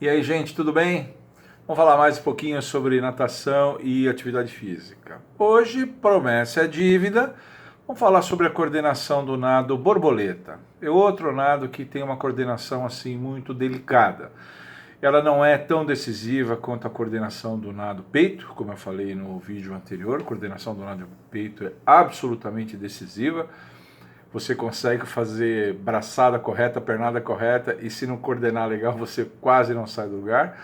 E aí, gente, tudo bem? Vamos falar mais um pouquinho sobre natação e atividade física. Hoje, promessa é dívida. Vamos falar sobre a coordenação do nado borboleta. É outro nado que tem uma coordenação assim muito delicada. Ela não é tão decisiva quanto a coordenação do nado peito, como eu falei no vídeo anterior. A coordenação do nado peito é absolutamente decisiva. Você consegue fazer braçada correta, pernada correta, e se não coordenar legal, você quase não sai do lugar.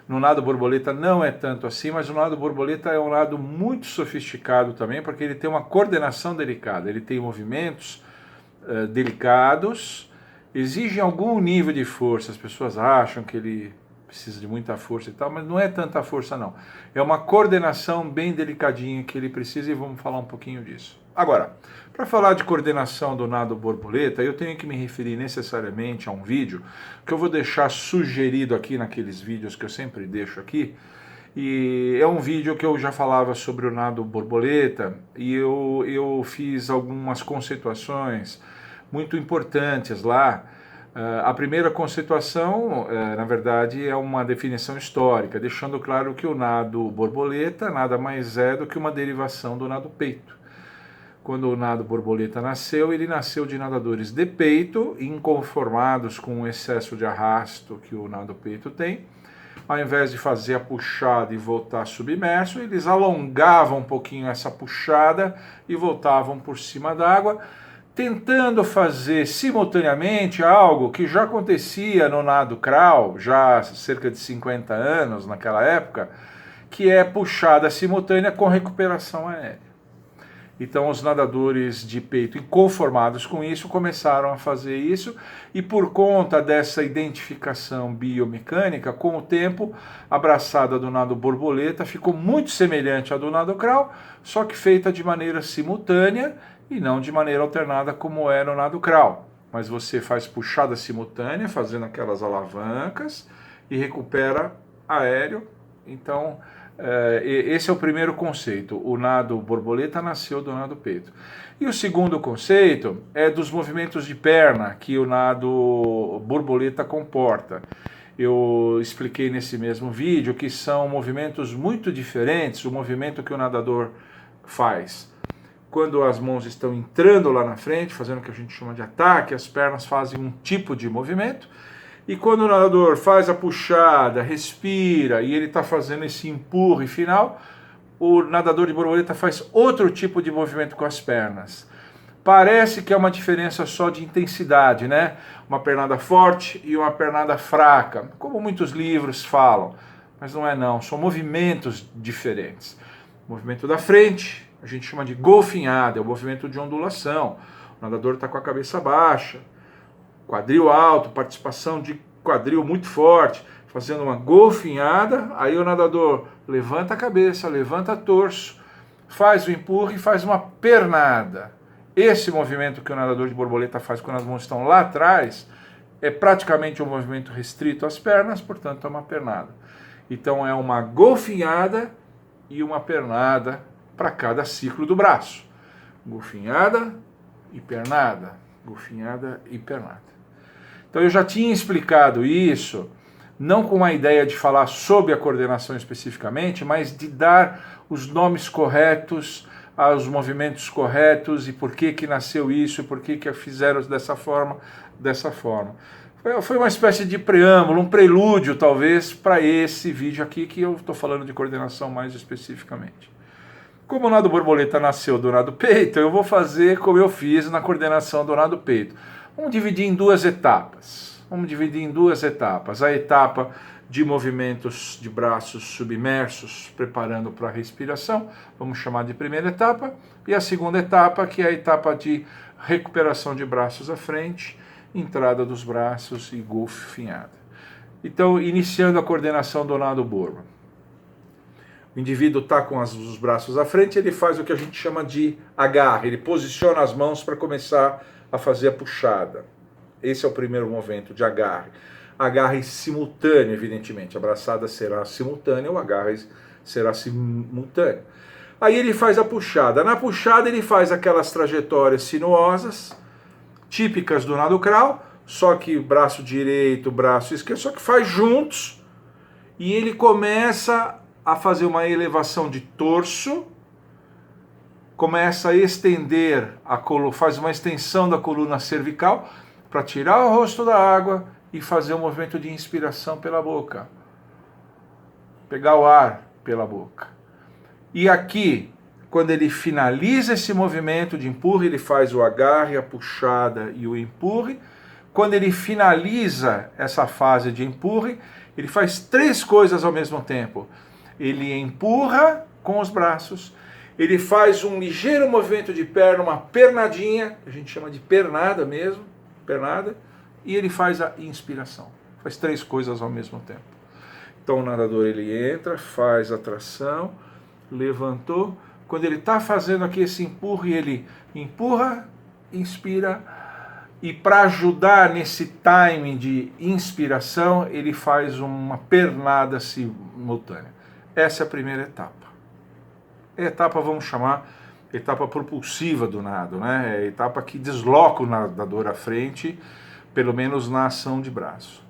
No nado borboleta não é tanto assim, mas o nado borboleta é um nado muito sofisticado também, porque ele tem uma coordenação delicada, ele tem movimentos delicados, exige algum nível de força. As pessoas acham que ele precisa de muita força e tal, mas não é tanta força não. É uma coordenação bem delicadinha que ele precisa e vamos falar um pouquinho disso. Agora, para falar de coordenação do nado borboleta, eu tenho que me referir necessariamente a um vídeo que eu vou deixar sugerido aqui naqueles vídeos que eu sempre deixo aqui. E é um vídeo que eu já falava sobre o nado borboleta e eu fiz algumas conceituações muito importantes lá. A primeira conceituação, na verdade, é uma definição histórica, deixando claro que o nado borboleta nada mais é do que uma derivação do nado peito. Quando o nado borboleta nasceu, ele nasceu de nadadores de peito, inconformados com o excesso de arrasto que o nado peito tem. Ao invés de fazer a puxada e voltar submerso, eles alongavam um pouquinho essa puxada e voltavam por cima d'água, tentando fazer simultaneamente algo que já acontecia no nado crawl, já há cerca de 50 anos naquela época, que é puxada simultânea com recuperação aérea. Então os nadadores de peito inconformados com isso começaram a fazer isso e por conta dessa identificação biomecânica, com o tempo a braçada do nado borboleta ficou muito semelhante à do nado crawl, só que feita de maneira simultânea e não de maneira alternada como era o nado crawl. Mas você faz puxada simultânea, fazendo aquelas alavancas e recupera aéreo. Então esse é o primeiro conceito. O nado borboleta nasceu do nado peito. E o segundo conceito é dos movimentos de perna que o nado borboleta comporta. Eu expliquei nesse mesmo vídeo que são movimentos muito diferentes. O movimento que o nadador faz quando as mãos estão entrando lá na frente, fazendo o que a gente chama de ataque, as pernas fazem um tipo de movimento. E quando o nadador faz a puxada, respira e ele está fazendo esse empurre final, o nadador de borboleta faz outro tipo de movimento com as pernas. Parece que é uma diferença só de intensidade, né? Uma pernada forte e uma pernada fraca, como muitos livros falam. Mas não é não, são movimentos diferentes. O movimento da frente, a gente chama de golfinhada, é o movimento de ondulação. O nadador está com a cabeça baixa, quadril alto, participação de quadril muito forte, fazendo uma golfinhada, aí o nadador levanta a cabeça, levanta torso, faz o empurre e faz uma pernada. Esse movimento que o nadador de borboleta faz quando as mãos estão lá atrás é praticamente um movimento restrito às pernas, portanto é uma pernada. Então é uma golfinhada e uma pernada para cada ciclo do braço. Golfinhada e pernada, golfinhada e pernada. Então eu já tinha explicado isso, não com a ideia de falar sobre a coordenação especificamente, mas de dar os nomes corretos aos movimentos corretos e por que nasceu isso, e por que fizeram dessa forma. Foi uma espécie de preâmbulo, um prelúdio talvez para esse vídeo aqui que eu estou falando de coordenação mais especificamente. Como o nado borboleta nasceu do nado peito, eu vou fazer como eu fiz na coordenação do nado peito. Vamos dividir em duas etapas. A etapa de movimentos de braços submersos, preparando para a respiração, vamos chamar de primeira etapa. E a segunda etapa, que é a etapa de recuperação de braços à frente, entrada dos braços e golfinhada. Então, iniciando a coordenação do nado borbo. O indivíduo está com os braços à frente, ele faz o que a gente chama de agarre, ele posiciona as mãos para começar a fazer a puxada. Esse é o primeiro movimento de agarre. Agarre simultâneo, evidentemente. A braçada será simultânea, o agarre será simultâneo. Aí ele faz a puxada. Na puxada ele faz aquelas trajetórias sinuosas, típicas do nado crawl, só que braço direito, braço esquerdo, só que faz juntos, e ele começa a fazer uma elevação de torso, começa a estender a coluna, faz uma extensão da coluna cervical para tirar o rosto da água e fazer um movimento de inspiração pela boca. Pegar o ar pela boca. E aqui, quando ele finaliza esse movimento de empurre, ele faz o agarre, a puxada e o empurre. Quando ele finaliza essa fase de empurre, ele faz 3 coisas ao mesmo tempo. Ele empurra com os braços, ele faz um ligeiro movimento de perna, uma pernadinha, a gente chama de pernada mesmo, pernada, e ele faz a inspiração. Faz 3 coisas ao mesmo tempo. Então o nadador ele entra, faz a tração, levantou. Quando ele está fazendo aqui esse empurre, ele empurra, inspira, e para ajudar nesse timing de inspiração, ele faz uma pernada simultânea. Essa é a primeira etapa. É a etapa, vamos chamar, etapa propulsiva do nado, né? É a etapa que desloca o nadador à frente, pelo menos na ação de braço.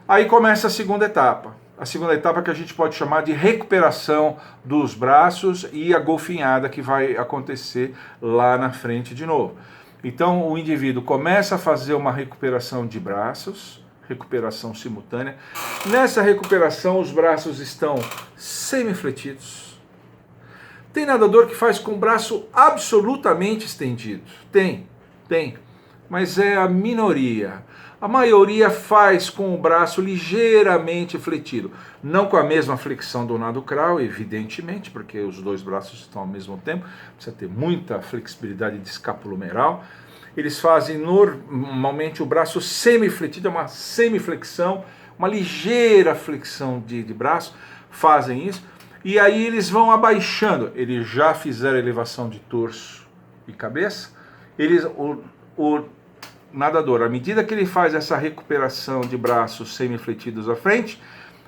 Aí começa a segunda etapa. A segunda etapa que a gente pode chamar de recuperação dos braços e a golfinhada que vai acontecer lá na frente de novo. Então o indivíduo começa a fazer uma recuperação de braços, recuperação simultânea. Nessa recuperação os braços estão semifletidos. Tem nadador que faz com o braço absolutamente estendido. Tem, mas é a minoria. A maioria faz com o braço ligeiramente fletido, não com a mesma flexão do nado crawl, evidentemente, porque os 2 braços estão ao mesmo tempo, precisa ter muita flexibilidade de escapulomeral. Eles fazem normalmente o braço semifletido, é uma semiflexão, uma ligeira flexão de braço, fazem isso, e aí eles vão abaixando. Eles já fizeram elevação de torso e cabeça, o nadador, à medida que ele faz essa recuperação de braços semifletidos à frente,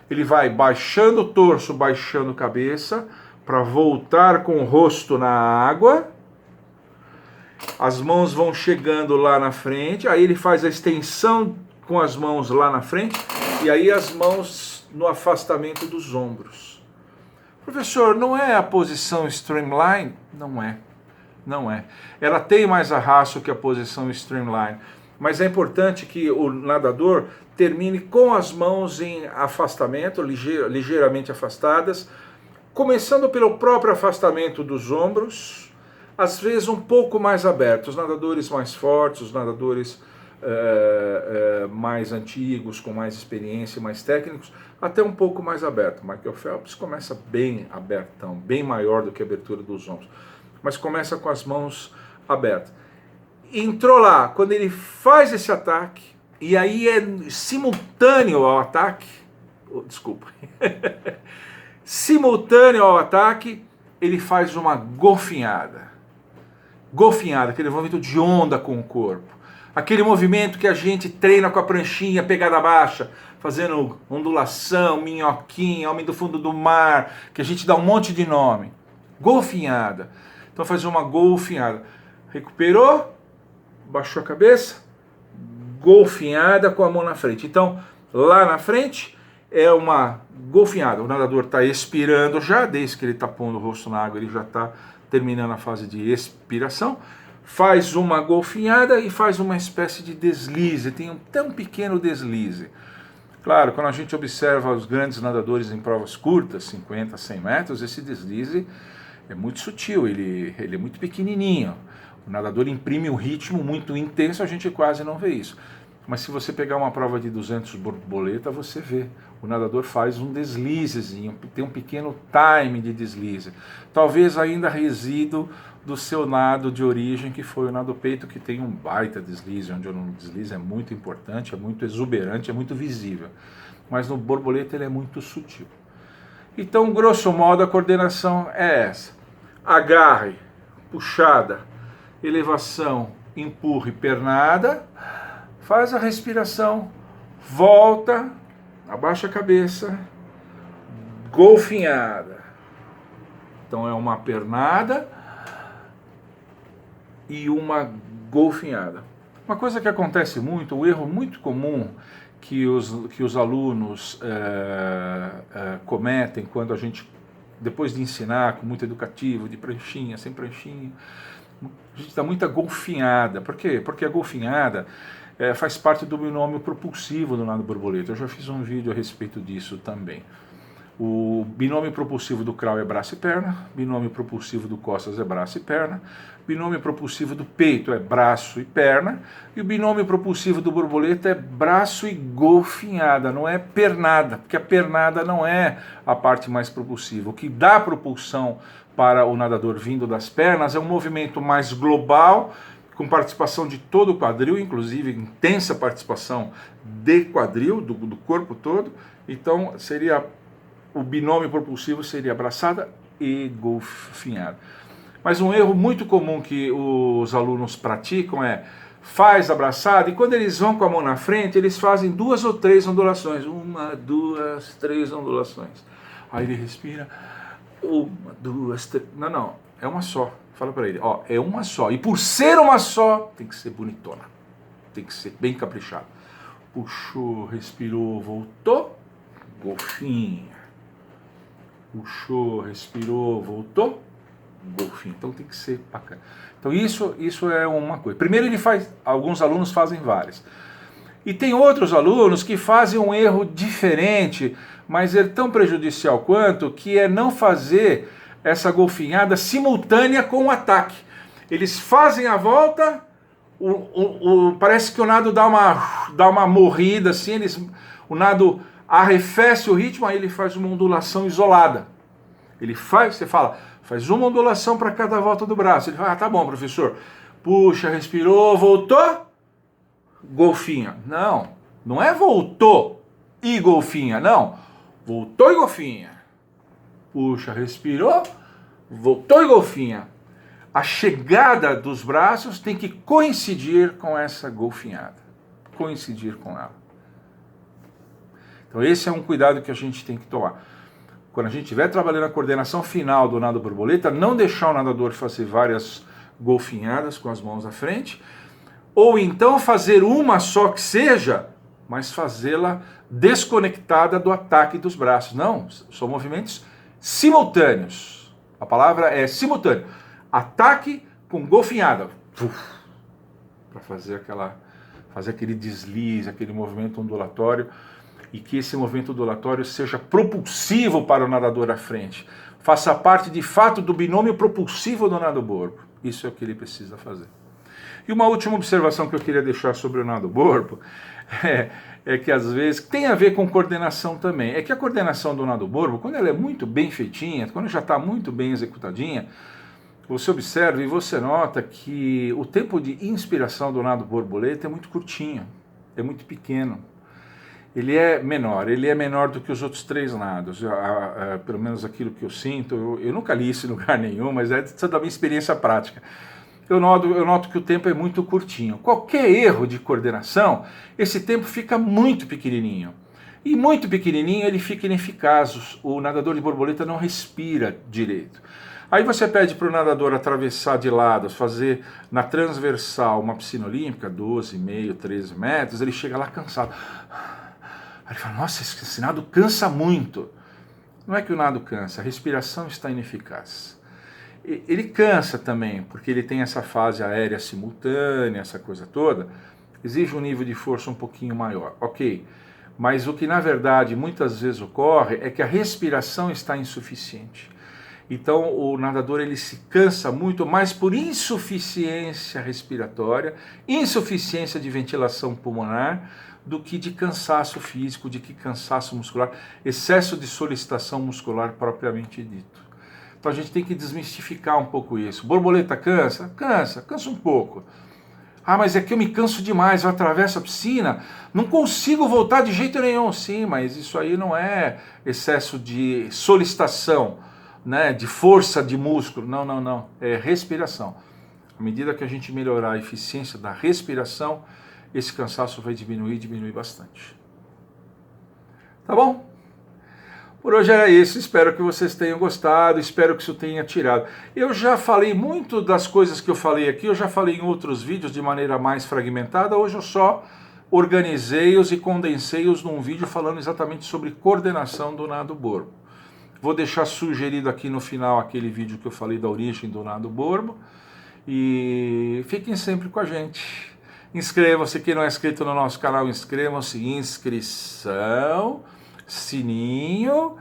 ele vai baixando o torso, baixando a cabeça, para voltar com o rosto na água. As mãos vão chegando lá na frente, aí ele faz a extensão com as mãos lá na frente, e aí as mãos no afastamento dos ombros. Professor, não é a posição streamline? Não é. Ela tem mais arrasto que a posição streamline, mas é importante que o nadador termine com as mãos em afastamento, ligeiramente afastadas, começando pelo próprio afastamento dos ombros, às vezes um pouco mais abertos. Os nadadores mais fortes, os nadadores mais antigos, com mais experiência, mais técnicos, até um pouco mais aberto. Michael Phelps começa bem abertão, bem maior do que a abertura dos ombros, mas começa com as mãos abertas. Entrou lá, quando ele faz esse ataque, e aí é simultâneo ao ataque, simultâneo ao ataque, ele faz uma golfinhada, aquele movimento de onda com o corpo, aquele movimento que a gente treina com a pranchinha, pegada baixa, fazendo ondulação, minhoquinha, homem do fundo do mar, que a gente dá um monte de nome, golfinhada. Então faz uma golfinhada, recuperou, baixou a cabeça, golfinhada com a mão na frente. Então, lá na frente é uma golfinhada. O nadador está expirando já, desde que ele está pondo o rosto na água, ele já está terminando a fase de expiração. Faz uma golfinhada e faz uma espécie de deslize, tem um tão pequeno deslize. Claro, quando a gente observa os grandes nadadores em provas curtas, 50, 100 metros, esse deslize é muito sutil, ele é muito pequenininho. O nadador imprime um ritmo muito intenso, a gente quase não vê isso. Mas se você pegar uma prova de 200 borboleta, você vê. O nadador faz um deslizezinho, tem um pequeno time de deslize. Talvez ainda resíduo do seu nado de origem, que foi o nado peito, que tem um baita deslize, onde o deslize é muito importante, é muito exuberante, é muito visível. Mas no borboleta ele é muito sutil. Então, grosso modo, a coordenação é essa. Agarre, puxada, elevação, empurre, pernada, faz a respiração, volta, abaixa a cabeça, golfinhada. Então é uma pernada e uma golfinhada. Uma coisa que acontece muito, um erro muito comum, que os alunos cometem quando a gente, depois de ensinar com muito educativo, de pranchinha, sem pranchinha, a gente dá muita golfinhada. Por quê? Porque a golfinhada faz parte do binômio propulsivo do nado borboleta. Eu já fiz um vídeo a respeito disso também. O binômio propulsivo do crawl é braço e perna, binômio propulsivo do costas é braço e perna, binômio propulsivo do peito é braço e perna, e o binômio propulsivo do borboleta é braço e golfinhada, não é pernada, porque a pernada não é a parte mais propulsiva. O que dá propulsão para o nadador vindo das pernas é um movimento mais global, com participação de todo o quadril, inclusive intensa participação de quadril, do corpo todo. Então seria... o binômio propulsivo seria braçada e golfinhada. Mas um erro muito comum que os alunos praticam é faz a braçada e quando eles vão com a mão na frente, eles fazem 2 ou 3 ondulações. 1, 2, 3 ondulações. Aí ele respira. 1, 2, 3. Não, é uma só. Fala para ele, ó, é uma só. E por ser uma só, tem que ser bonitona. Tem que ser bem caprichado. Puxou, respirou, voltou. Golfinha. Puxou, respirou, voltou, golfinho. Então tem que ser bacana. Então isso é uma coisa. Primeiro ele faz, alguns alunos fazem várias. E tem outros alunos que fazem um erro diferente, mas é tão prejudicial quanto, que é não fazer essa golfinhada simultânea com o ataque. Eles fazem a volta, parece que o nado dá uma morrida, assim, o nado arrefece o ritmo, aí ele faz uma ondulação isolada. Ele faz, você fala, faz uma ondulação para cada volta do braço. Ele fala, tá bom, professor. Puxa, respirou, voltou, golfinha. Não é voltou e golfinha, não. Voltou e golfinha. Puxa, respirou, voltou e golfinha. A chegada dos braços tem que coincidir com essa golfinhada. Coincidir com ela. Então esse é um cuidado que a gente tem que tomar. Quando a gente estiver trabalhando a coordenação final do nado borboleta, não deixar o nadador fazer várias golfinhadas com as mãos à frente, ou então fazer uma só que seja, mas fazê-la desconectada do ataque dos braços. Não, são movimentos simultâneos. A palavra é simultâneo. Ataque com golfinhada. Para fazer aquele deslize, aquele movimento ondulatório, e que esse movimento ondulatório seja propulsivo para o nadador à frente. Faça parte, de fato, do binômio propulsivo do nado borbo. Isso é o que ele precisa fazer. E uma última observação que eu queria deixar sobre o nado borbo é que, às vezes, tem a ver com coordenação também. É que a coordenação do nado borbo, quando ela é muito bem feitinha, quando já está muito bem executadinha, você observa e você nota que o tempo de inspiração do nado borboleta é muito curtinho, é muito pequeno. Ele é menor do que os outros 3 nados, pelo menos aquilo que eu sinto. Eu nunca li isso em lugar nenhum, mas é da minha experiência prática. Eu noto que o tempo é muito curtinho. Qualquer erro de coordenação, esse tempo fica muito pequenininho. E muito pequenininho ele fica ineficaz, o nadador de borboleta não respira direito. Aí você pede para o nadador atravessar de lados, fazer na transversal uma piscina olímpica, 12,5, 13 metros, ele chega lá cansado. Aí ele fala, nossa, esse nado cansa muito. Não é que o nado cansa, a respiração está ineficaz. Ele cansa também, porque ele tem essa fase aérea simultânea, essa coisa toda, exige um nível de força um pouquinho maior, ok. Mas o que na verdade muitas vezes ocorre é que a respiração está insuficiente. Então o nadador ele se cansa muito mais por insuficiência respiratória, insuficiência de ventilação pulmonar, do que de cansaço físico, de que cansaço muscular, excesso de solicitação muscular propriamente dito. Então a gente tem que desmistificar um pouco isso. Borboleta cansa? Cansa um pouco. Ah, mas é que eu me canso demais, eu atravesso a piscina, não consigo voltar de jeito nenhum. Sim, mas isso aí não é excesso de solicitação, né, de força de músculo. Não. É respiração. À medida que a gente melhorar a eficiência da respiração, esse cansaço vai diminuir bastante. Tá bom? Por hoje era isso, espero que vocês tenham gostado, espero que isso tenha tirado. Eu já falei muito das coisas que eu falei aqui, eu já falei em outros vídeos de maneira mais fragmentada, hoje eu só organizei-os e condensei-os num vídeo falando exatamente sobre coordenação do nado borbo. Vou deixar sugerido aqui no final aquele vídeo que eu falei da origem do nado borbo. E fiquem sempre com a gente. Inscrevam-se, quem não é inscrito no nosso canal, inscrevam-se, inscrição, sininho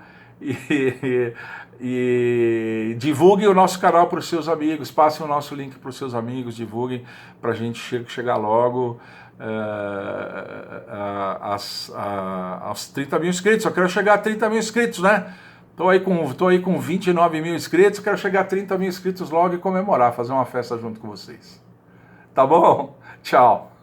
e divulguem o nosso canal para os seus amigos, passem o nosso link para os seus amigos, divulguem para a gente chegar logo aos 30 mil inscritos. Eu quero chegar a 30 mil inscritos, né? Tô aí com 29 mil inscritos, quero chegar a 30 mil inscritos logo e comemorar, fazer uma festa junto com vocês. Tá bom? Tchau.